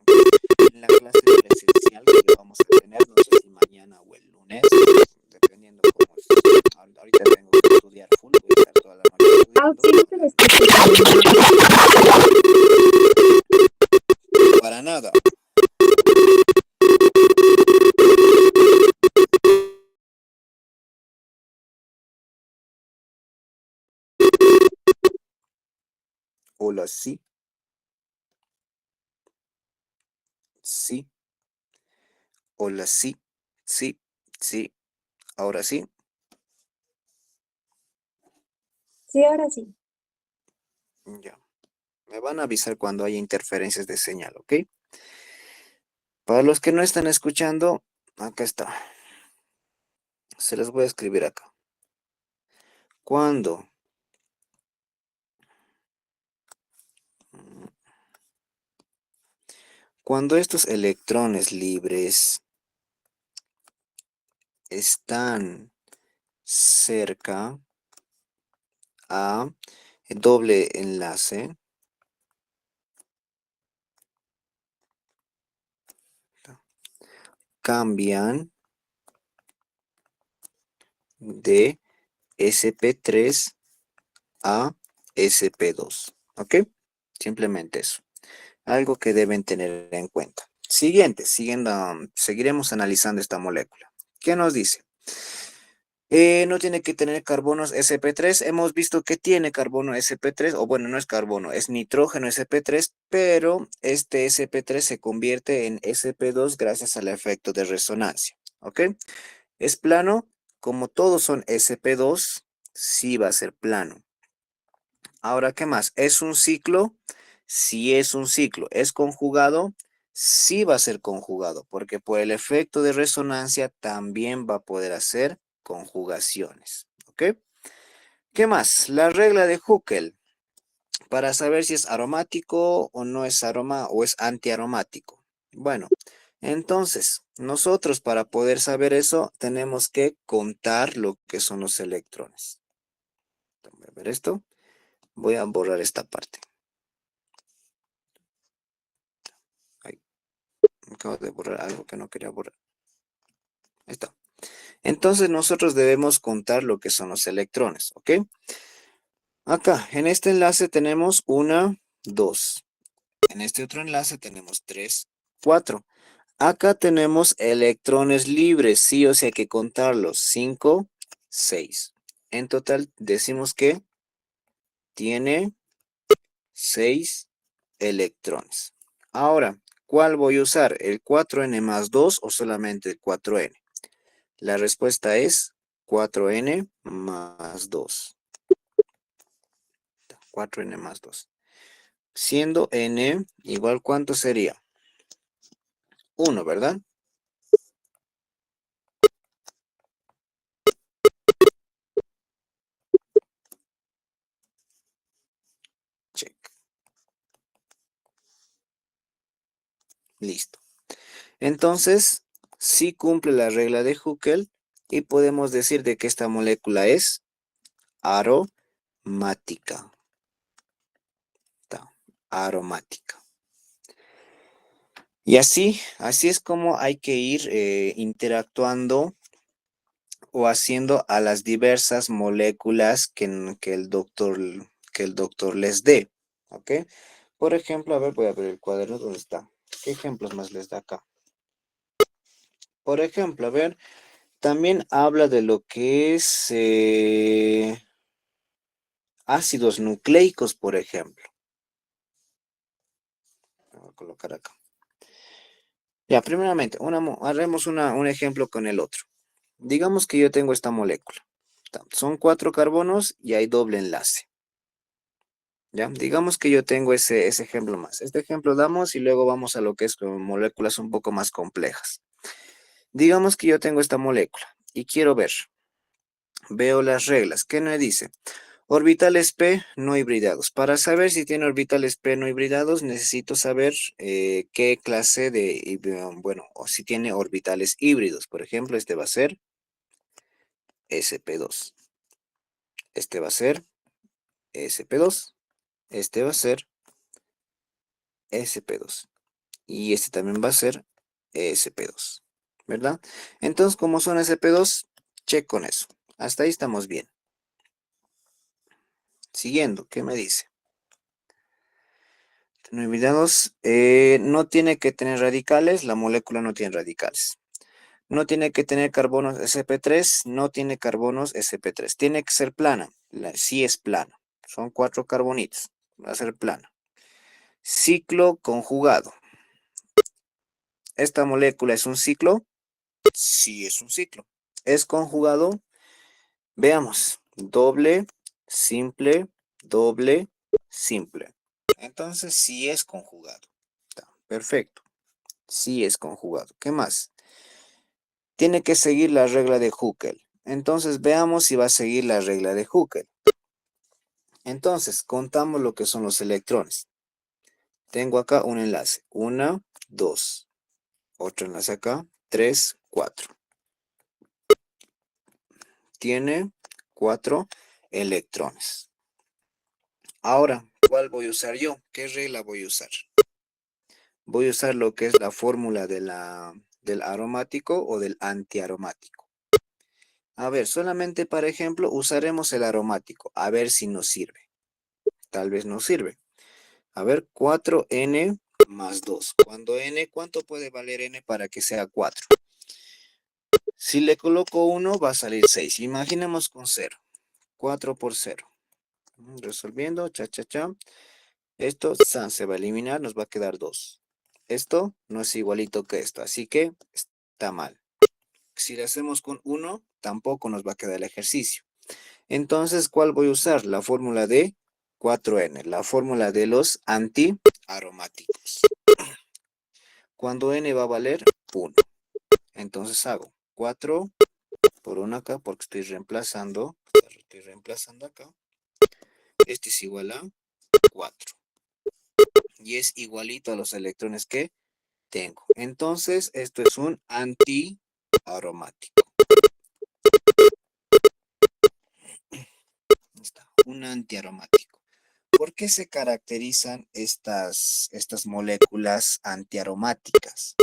clase presencial que vamos a tener, no sé si mañana o el lunes, dependiendo cómo es. Ahorita tengo que estudiar full, voy a estar toda la noche estudiando. Auxilio que lo escucho para Para nada. Hola, sí, sí. Hola, sí, sí, sí. Ahora sí. Sí, ahora sí. Ya. Me van a avisar cuando haya interferencias de señal, ¿ok? Para los que no están escuchando, acá está. Se los voy a escribir acá. Cuando estos electrones libres están cerca a doble enlace, cambian de SP3 a SP2, ¿ok? Simplemente eso. Algo que deben tener en cuenta. Siguiente, seguiremos analizando esta molécula. ¿Qué nos dice? No tiene que tener carbonos sp3. Hemos visto que tiene carbono sp3, o bueno, no es carbono, es nitrógeno sp3, pero este sp3 se convierte en sp2 gracias al efecto de resonancia. ¿Ok? ¿Es plano? Como todos son sp2, sí va a ser plano. Ahora, ¿qué más? ¿Es un ciclo? Sí es un ciclo. ¿Es conjugado? Sí va a ser conjugado, porque por el efecto de resonancia también va a poder hacer conjugaciones. ¿Ok? ¿Qué más? La regla de Huckel, para saber si es aromático o no es aroma o es antiaromático. Bueno, entonces, nosotros para poder saber eso, tenemos que contar lo que son los electrones. Voy a ver esto. Voy a borrar esta parte. Acabo de borrar algo que no quería borrar. Ahí está. Entonces nosotros debemos contar lo que son los electrones, ¿ok? Acá, en este enlace tenemos 1, 2. En este otro enlace tenemos 3, 4. Acá tenemos electrones libres, sí, o sea hay que contarlos. 5, 6. En total decimos que tiene 6 electrones. Ahora, ¿cuál voy a usar? ¿El 4n más 2 o solamente el 4n? La respuesta es 4n más 2. 4n más 2. Siendo n igual, ¿cuánto sería? 1, ¿verdad? Check. Listo. Entonces, sí cumple la regla de Huckel y podemos decir de que esta molécula es aromática. aromática. Y así es como hay que ir interactuando o haciendo a las diversas moléculas que el doctor les dé. ¿Ok? Por ejemplo, a ver, voy a ver el cuaderno, ¿dónde está? ¿Qué ejemplos más les da acá? Por ejemplo, a ver, también habla de lo que es ácidos nucleicos, por ejemplo. Voy a colocar acá. Ya, primeramente, haremos un ejemplo con el otro. Digamos que yo tengo esta molécula. Son 4 carbonos y hay doble enlace. ¿Ya? Digamos que yo tengo ese ejemplo más. Este ejemplo damos y luego vamos a lo que es con moléculas un poco más complejas. Digamos que yo tengo esta molécula y quiero ver. Veo las reglas. ¿Qué me dice? Orbitales p no hibridados. Para saber si tiene orbitales p no hibridados, necesito saber qué clase bueno, o si tiene orbitales híbridos. Por ejemplo, este va a ser sp2. Este va a ser sp2. Este va a ser sp2. Y este también va a ser sp2. ¿Verdad? Entonces, como son sp2, check con eso. Hasta ahí estamos bien. Siguiendo, ¿qué me dice? No hibridados, no tiene que tener radicales, la molécula no tiene radicales. No tiene que tener carbonos sp3, no tiene carbonos sp3. Tiene que ser plana, sí es plana. Son 4 carbonitos, va a ser plana. Ciclo conjugado. ¿Esta molécula es un ciclo? Sí es un ciclo. ¿Es conjugado? Veamos. Doble, simple, doble, simple. Entonces sí es conjugado. Perfecto. Sí es conjugado. ¿Qué más? Tiene que seguir la regla de Huckel. Entonces veamos si va a seguir la regla de Huckel. Entonces, contamos lo que son los electrones. Tengo acá un enlace. 1, 2. Otro enlace acá. 3, 4. Tiene 4 electrones. Ahora, ¿cuál voy a usar yo? ¿Qué regla voy a usar? Voy a usar lo que es la fórmula del aromático o del antiaromático. A ver, solamente para ejemplo usaremos el aromático. A ver si nos sirve. Tal vez nos sirve. A ver, 4n más 2. Cuando n, ¿cuánto puede valer n para que sea 4? Si le coloco 1 va a salir 6. Imaginemos con 0. 4 por 0. Resolviendo, cha, cha, cha. Esto se va a eliminar, nos va a quedar 2. Esto no es igualito que esto, así que está mal. Si le hacemos con 1, tampoco nos va a quedar el ejercicio. Entonces, ¿cuál voy a usar? La fórmula de 4n, la fórmula de los antiaromáticos. Cuando n va a valer 1. Entonces hago 4 por 1 acá, porque estoy reemplazando acá. Este es igual a 4. Y es igualito a los electrones que tengo. Entonces, esto es un antiaromático. Está, un antiaromático. ¿Por qué se caracterizan estas moléculas antiaromáticas?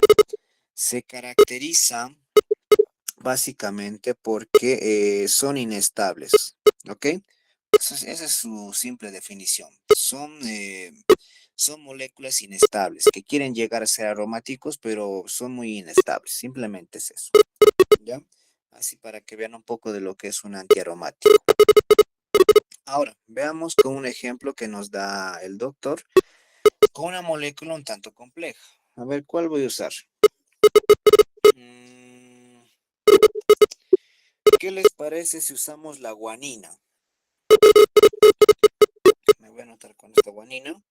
Se caracterizan básicamente porque son inestables, ¿ok? Esa es su simple definición. Son moléculas inestables que quieren llegar a ser aromáticos, pero son muy inestables. Simplemente es eso, ¿ya? Así para que vean un poco de lo que es un antiaromático. Ahora, veamos con un ejemplo que nos da el doctor con una molécula un tanto compleja. A ver, ¿cuál voy a usar? ¿Qué les parece si usamos la guanina? Me voy a anotar con esta guanina.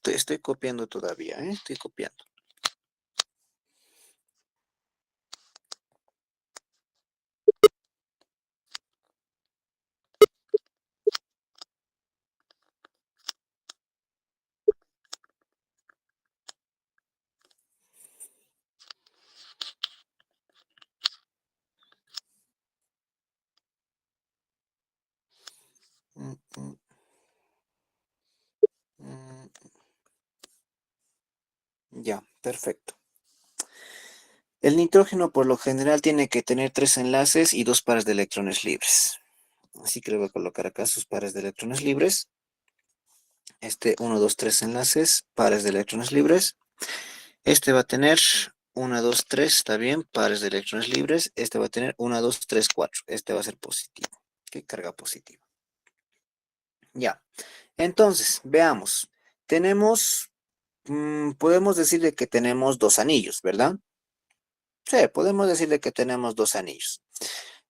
Estoy copiando todavía, ¿eh? Estoy copiando. Perfecto. El nitrógeno por lo general tiene que tener 3 enlaces y 2 pares de electrones libres. Así que le voy a colocar acá sus pares de electrones libres. 1, 2, 3 enlaces, pares de electrones libres. Este va a tener 1, 2, 3, está bien, pares de electrones libres. Este va a tener 1, 2, 3, 4. Este va a ser positivo. ¿Qué carga positiva? Ya. Entonces, veamos. Tenemos, podemos decirle que tenemos 2 anillos, ¿verdad? Sí, podemos decirle que tenemos 2 anillos.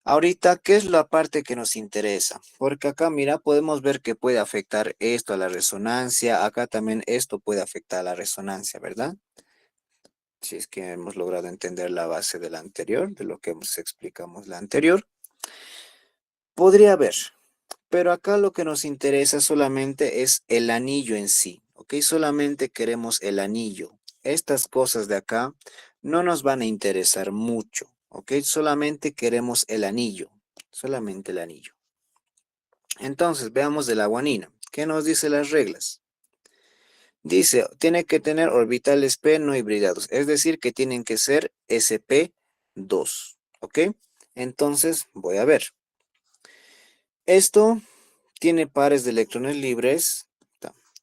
Ahorita, ¿qué es la parte que nos interesa? Porque acá, mira, podemos ver que puede afectar esto a la resonancia. Acá también esto puede afectar a la resonancia, ¿verdad? Si es que hemos logrado entender la base de la anterior, de lo que explicamos la anterior. Podría haber, pero acá lo que nos interesa solamente es el anillo en sí, ¿ok? Solamente queremos el anillo. Estas cosas de acá no nos van a interesar mucho, ¿ok? Solamente queremos el anillo, solamente el anillo. Entonces, veamos de la guanina. ¿Qué nos dice las reglas? Dice, tiene que tener orbitales p no hibridados, es decir, que tienen que ser sp2, ¿ok? Entonces, voy a ver. Esto tiene pares de electrones libres,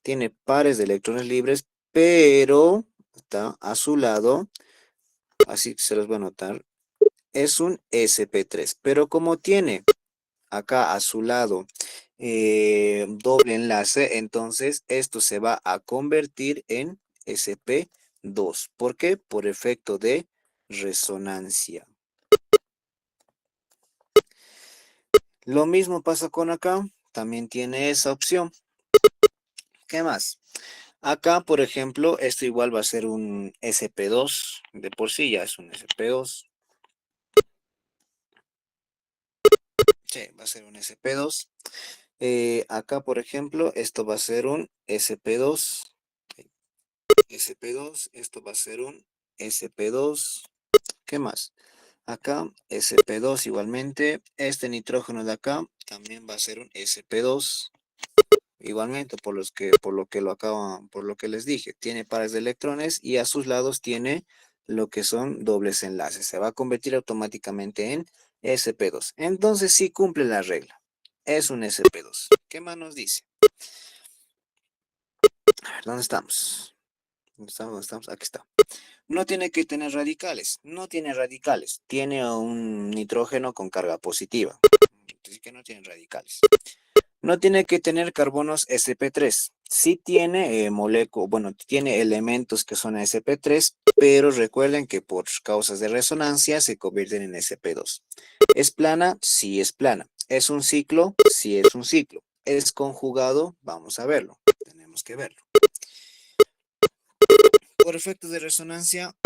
tiene pares de electrones libres, pero está a su lado, así se los voy a anotar, es un sp3, pero como tiene acá a su lado doble enlace, entonces esto se va a convertir en sp2. ¿Por qué? Por efecto de resonancia. Lo mismo pasa con acá, también tiene esa opción. ¿Qué más? Acá, por ejemplo, esto igual va a ser un sp2, de por sí ya es un sp2. Sí, va a ser un sp2. Acá, por ejemplo, esto va a ser un sp2. sp2, esto va a ser un sp2. ¿Qué más? Acá, sp2 igualmente. Este nitrógeno de acá también va a ser un sp2. Igualmente, por lo que les dije, tiene pares de electrones y a sus lados tiene lo que son dobles enlaces. Se va a convertir automáticamente en sp2. Entonces sí cumple la regla. Es un sp2. ¿Qué más nos dice? A ver, ¿dónde estamos? ¿Dónde estamos? ¿Dónde estamos? Aquí está. No tiene que tener radicales. No tiene radicales. Tiene un nitrógeno con carga positiva. Así que no tiene radicales. No tiene que tener carbonos sp3. Sí tiene bueno, tiene elementos que son sp3, pero recuerden que por causas de resonancia se convierten en sp2. ¿Es plana? Sí es plana. ¿Es un ciclo? Sí es un ciclo. ¿Es conjugado? Vamos a verlo. Tenemos que verlo. Por efectos de resonancia,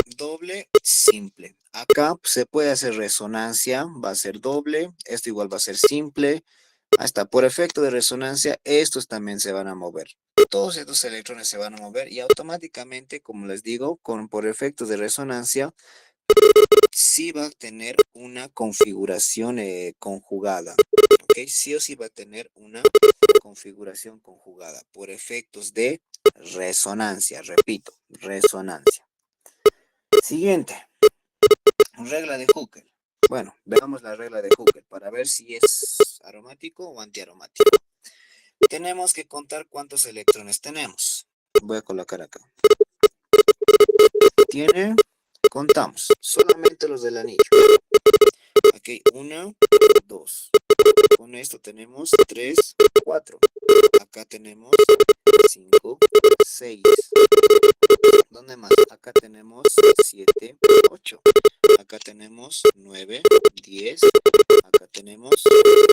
doble, simple. Acá se puede hacer resonancia, va a ser doble. Esto igual va a ser simple. Hasta por efecto de resonancia, estos también se van a mover. Todos estos electrones se van a mover y automáticamente, como les digo, por efectos de resonancia, sí va a tener una configuración conjugada. ¿Ok? Sí o sí va a tener una configuración conjugada por efectos de resonancia. Repito, resonancia. Siguiente, regla de Hooker. Bueno, veamos la regla de Hooker para ver si es aromático o antiaromático. Tenemos que contar cuántos electrones tenemos. Voy a colocar acá. Contamos, solamente los del anillo. Ok, 1, 2. Con esto tenemos 3, 4. Acá tenemos 5, 6. ¿Dónde más? Acá tenemos 7, 8. Acá tenemos 9, 10. Acá tenemos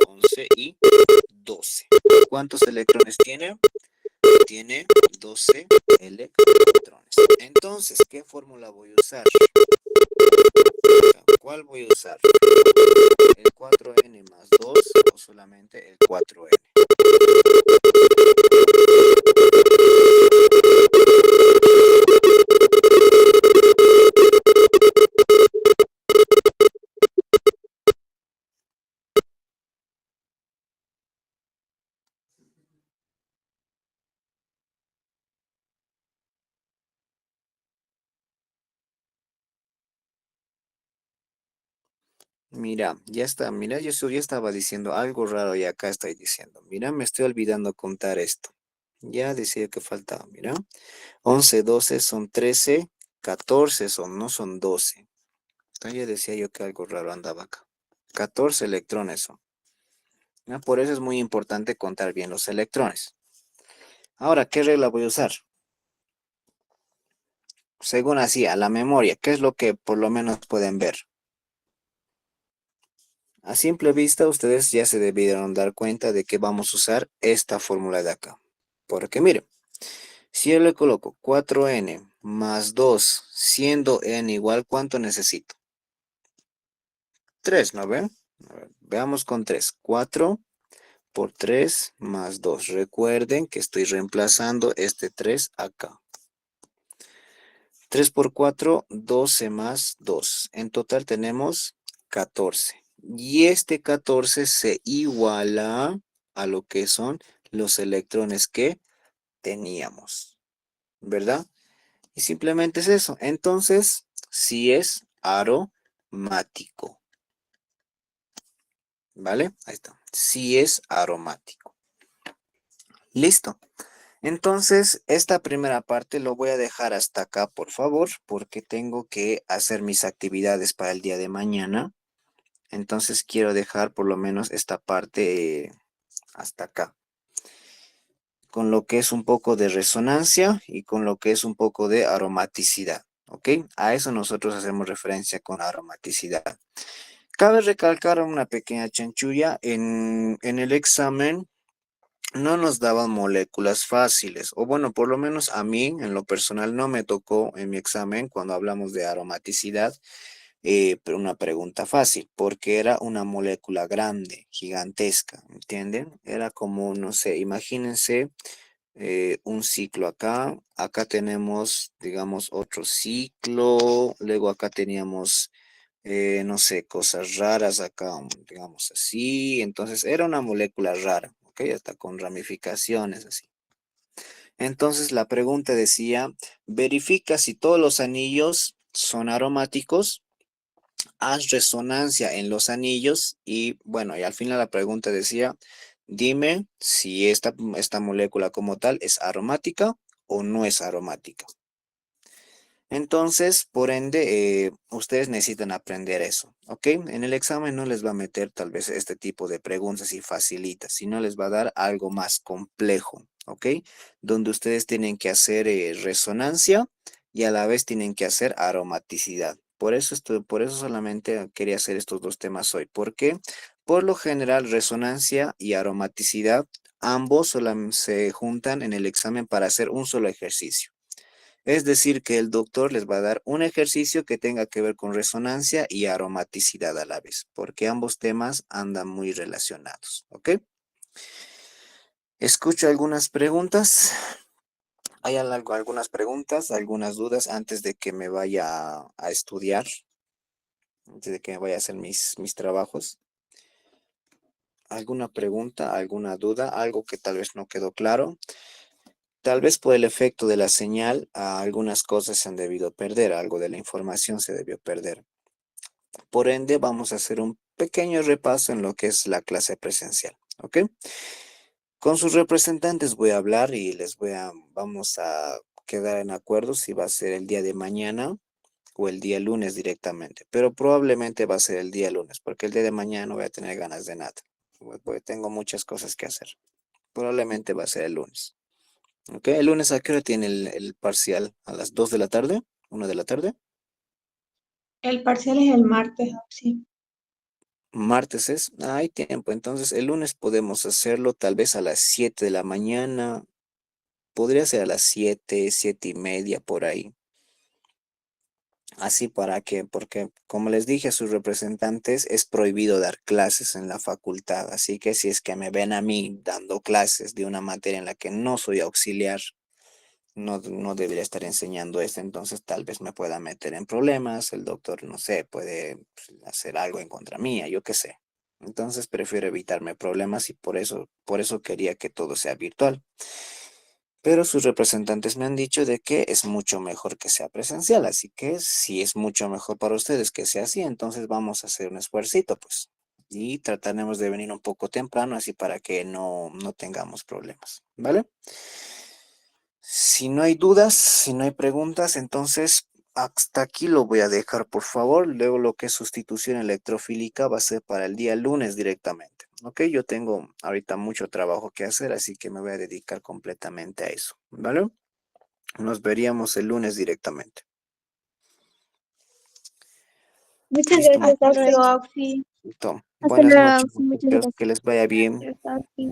11 y 12. ¿Cuántos electrones tiene? Tiene 12 electrones. Entonces, ¿qué fórmula voy a usar? ¿Cuál voy a usar? ¿El 4n más 2 o solamente el 4n? Mira, ya está, mira, ya estaba diciendo algo raro y acá estoy diciendo, mira, me estoy olvidando contar esto. Ya decía que faltaba, mira, 11, 12 son 13, 14 son, no son 12. Entonces ya decía yo que algo raro andaba acá. 14 electrones son. ¿Ya? Por eso es muy importante contar bien los electrones. Ahora, ¿qué regla voy a usar? Según así, a la memoria, ¿qué es lo que por lo menos pueden ver? A simple vista, ustedes ya se debieron dar cuenta de que vamos a usar esta fórmula de acá. Porque miren, si yo le coloco 4n más 2, siendo n igual, ¿cuánto necesito? 3, ¿no ven? A ver, veamos con 3. 4 por 3 más 2. Recuerden que estoy reemplazando este 3 acá. 3 por 4, 12 más 2. En total tenemos 14. Y este 14 se iguala a lo que son los electrones que teníamos, ¿verdad? Y simplemente es eso. Entonces, sí es aromático, ¿vale? Ahí está. Sí es aromático. Listo. Entonces, esta primera parte lo voy a dejar hasta acá, por favor, porque tengo que hacer mis actividades para el día de mañana. Entonces, quiero dejar por lo menos esta parte hasta acá, con lo que es un poco de resonancia y con lo que es un poco de aromaticidad, ¿ok? A eso nosotros hacemos referencia con aromaticidad. Cabe recalcar una pequeña chanchulla, en el examen no nos daban moléculas fáciles, o bueno, por lo menos a mí, en lo personal, no me tocó en mi examen cuando hablamos de aromaticidad, pero una pregunta fácil, porque era una molécula grande, gigantesca, ¿entienden? Era como, no sé, imagínense un ciclo acá, acá tenemos, digamos, otro ciclo, luego acá teníamos, no sé, cosas raras acá, digamos así, entonces era una molécula rara, ¿ok? Hasta con ramificaciones así. Entonces la pregunta decía, verifica si todos los anillos son aromáticos, haz resonancia en los anillos y bueno, y al final la pregunta decía, dime si esta molécula como tal es aromática o no es aromática. Entonces, por ende, ustedes necesitan aprender eso, ¿ok? En el examen no les va a meter tal vez este tipo de preguntas y facilitas, sino les va a dar algo más complejo, ¿ok? Donde ustedes tienen que hacer resonancia y a la vez tienen que hacer aromaticidad. Por eso solamente quería hacer estos dos temas hoy. ¿Por qué? Por lo general, resonancia y aromaticidad, ambos se juntan en el examen para hacer un solo ejercicio. Es decir, que el doctor les va a dar un ejercicio que tenga que ver con resonancia y aromaticidad a la vez, porque ambos temas andan muy relacionados, ¿ok? Escucho algunas preguntas. ¿Hay algunas preguntas, algunas dudas antes de que me vaya a estudiar? Antes de que me vaya a hacer mis trabajos. ¿Alguna pregunta, alguna duda, algo que tal vez no quedó claro? Tal vez por el efecto de la señal, algunas cosas se han debido perder, algo de la información se debió perder. Por ende, vamos a hacer un pequeño repaso en lo que es la clase presencial, ¿ok? Con sus representantes voy a hablar y vamos a quedar en acuerdo si va a ser el día de mañana o el día lunes directamente, pero probablemente va a ser el día lunes, porque el día de mañana no voy a tener ganas de nada, porque tengo muchas cosas que hacer. Probablemente va a ser el lunes, ¿ok? ¿El lunes a qué hora tiene el parcial? ¿A las 2 de la tarde? ¿1 de la tarde? El parcial es el martes, sí. Martes es, hay tiempo, entonces el lunes podemos hacerlo tal vez a las 7 de la mañana, podría ser a las 7, 7:30 por ahí. Así para que, porque como les dije a sus representantes, es prohibido dar clases en la facultad, así que si es que me ven a mí dando clases de una materia en la que no soy auxiliar, no debería estar enseñando esto, entonces tal vez me pueda meter en problemas, el doctor, no sé, puede pues, hacer algo en contra mía, yo qué sé. Entonces prefiero evitarme problemas y por eso quería que todo sea virtual. pero sus representantes me han dicho de que es mucho mejor que sea presencial, así que si es mucho mejor para ustedes que sea así, entonces vamos a hacer un esfuercito, pues, y trataremos de venir un poco temprano, así para que no tengamos problemas, ¿vale? Si no hay dudas, si no hay preguntas, entonces hasta aquí lo voy a dejar, por favor. Luego lo que es sustitución electrofílica va a ser para el día lunes directamente. Ok, yo tengo ahorita mucho trabajo que hacer, así que me voy a dedicar completamente a eso, ¿vale? Nos veríamos el lunes directamente. Muchas Listo, gracias, Hasta Auxi. luego, muchachos. Auxi. Listo. Hasta Buenas luego, noches, Auxi. Muchas muchachos. gracias. Que les vaya bien. Gracias, Auxi.